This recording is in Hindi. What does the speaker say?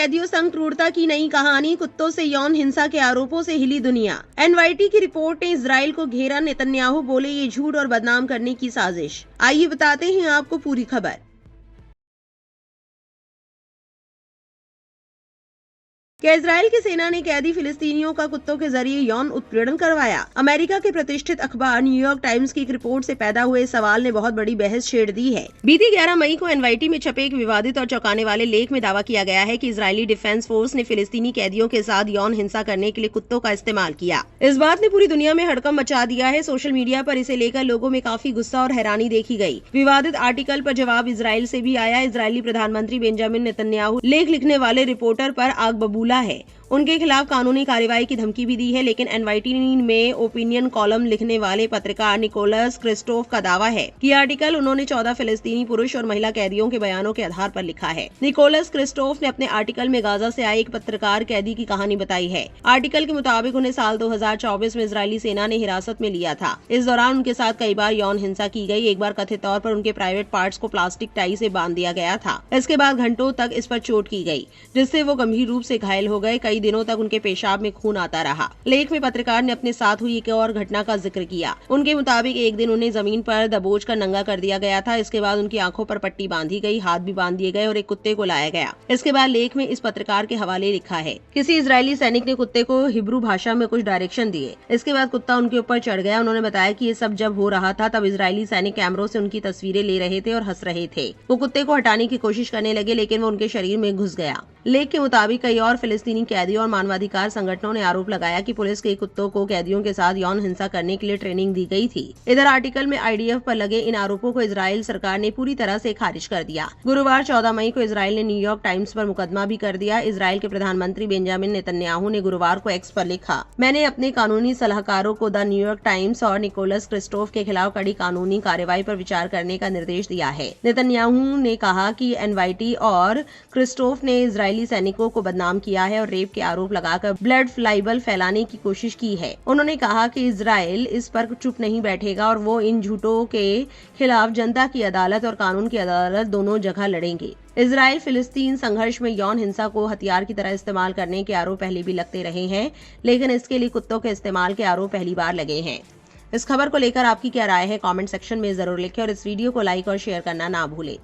कैदियों संग क्रूरता की नई कहानी, कुत्तों से यौन हिंसा के आरोपों से हिली दुनिया। एनवाईटी की रिपोर्ट ने इजराइल को घेरा, नेतन्याहू बोले ये झूठ और बदनाम करने की साजिश। आइए बताते हैं आपको पूरी खबर। क्या इजराइल की सेना ने कैदी फिलिस्तीनियों का कुत्तों के जरिए यौन उत्पीड़न करवाया? अमेरिका के प्रतिष्ठित अखबार न्यूयॉर्क टाइम्स की एक रिपोर्ट से पैदा हुए इस सवाल ने बहुत बड़ी बहस छेड़ दी है। बीती 11 मई को एनवाईटी में छपे एक विवादित और चौंकाने वाले लेख में दावा किया गया है कि इजरायली डिफेंस फोर्स ने फिलिस्तीनी कैदियों के साथ यौन हिंसा करने के लिए कुत्तों का इस्तेमाल किया। इस बात ने पूरी दुनिया में हड़कंप मचा दिया है। सोशल मीडिया पर इसे लेकर लोगों में काफी गुस्सा और हैरानी देखी गई। विवादित आर्टिकल पर जवाब इजराइल से भी आया। इजरायली प्रधानमंत्री बेंजामिन नेतन्याहू लेख लिखने वाले रिपोर्टर पर आग बबूला है। उनके खिलाफ कानूनी कार्रवाई की धमकी भी दी है, लेकिन एनवाईटी में ओपिनियन कॉलम लिखने वाले पत्रकार निकोलस क्रिस्टोफ का दावा है कि आर्टिकल उन्होंने 14 फिलिस्तीनी पुरुष और महिला कैदियों के बयानों के आधार पर लिखा है। निकोलस क्रिस्टोफ ने अपने आर्टिकल में गाजा से आए एक पत्रकार कैदी की कहानी बताई है। आर्टिकल के मुताबिक उन्हें साल 2024 में इजरायली सेना ने हिरासत में लिया था। इस दौरान उनके साथ कई बार यौन हिंसा की गई। एक बार कथित तौर पर उनके प्राइवेट पार्ट्स को प्लास्टिक टाई से बांध दिया गया था। इसके बाद घंटों तक इस पर चोट की गई, जिससे वो गंभीर रूप से घायल हो गए। कई दिनों तक उनके पेशाब में खून आता रहा। लेख में पत्रकार ने अपने साथ हुई एक और घटना का जिक्र किया। उनके मुताबिक एक दिन उन्हें जमीन पर दबोच कर नंगा कर दिया गया था। इसके बाद उनकी आंखों पर पट्टी बांधी गई, हाथ भी बांध दिए गए और एक कुत्ते को लाया गया। इसके बाद लेख में इस पत्रकार के हवाले लिखा है, किसी इजरायली सैनिक ने कुत्ते को हिब्रू भाषा में कुछ डायरेक्शन दिए। इसके बाद कुत्ता उनके ऊपर चढ़ गया। उन्होंने बताया कि ये सब जब हो रहा था तब इजरायली सैनिक कैमरों से उनकी तस्वीरें ले रहे थे और हंस रहे थे। वो कुत्ते को हटाने की कोशिश करने लगे, लेकिन वो उनके शरीर में घुस गया। लेख के मुताबिक कई और फिलिस्तीनी कैदियों और मानवाधिकार संगठनों ने आरोप लगाया कि पुलिस के कुत्तों को कैदियों के साथ यौन हिंसा करने के लिए ट्रेनिंग दी गई थी। इधर आर्टिकल में आईडीएफ पर लगे इन आरोपों को इजराइल सरकार ने पूरी तरह से खारिज कर दिया। गुरुवार 14 मई को इजराइल ने न्यूयॉर्क टाइम्स पर मुकदमा भी कर दिया। इजराइल के प्रधानमंत्री बेंजामिन नेतन्याहू ने गुरुवार को एक्स पर लिखा, मैंने अपने कानूनी सलाहकारों को द न्यूयॉर्क टाइम्स और निकोलस क्रिस्टोफ के खिलाफ कड़ी कानूनी कार्रवाई पर विचार करने का निर्देश दिया है। नेतन्याहू ने कहा कि एनवाईटी और क्रिस्टोफ ने इजरायली सैनिकों को बदनाम किया है और रेप के आरोप लगाकर ब्लड लाइबल फैलाने की कोशिश की है। उन्होंने कहा कि इजराइल इस पर चुप नहीं बैठेगा और वो इन झूठों के खिलाफ जनता की अदालत और कानून की अदालत दोनों जगह लड़ेंगे। इजराइल फिलिस्तीन संघर्ष में यौन हिंसा को हथियार की तरह इस्तेमाल करने के आरोप पहले भी लगते रहे हैं, लेकिन इसके लिए कुत्तों के इस्तेमाल के आरोप पहली बार लगे हैं। इस खबर को लेकर आपकी क्या राय है? कमेंट सेक्शन में जरूर लिखें और इस वीडियो को लाइक और शेयर करना ना भूलें।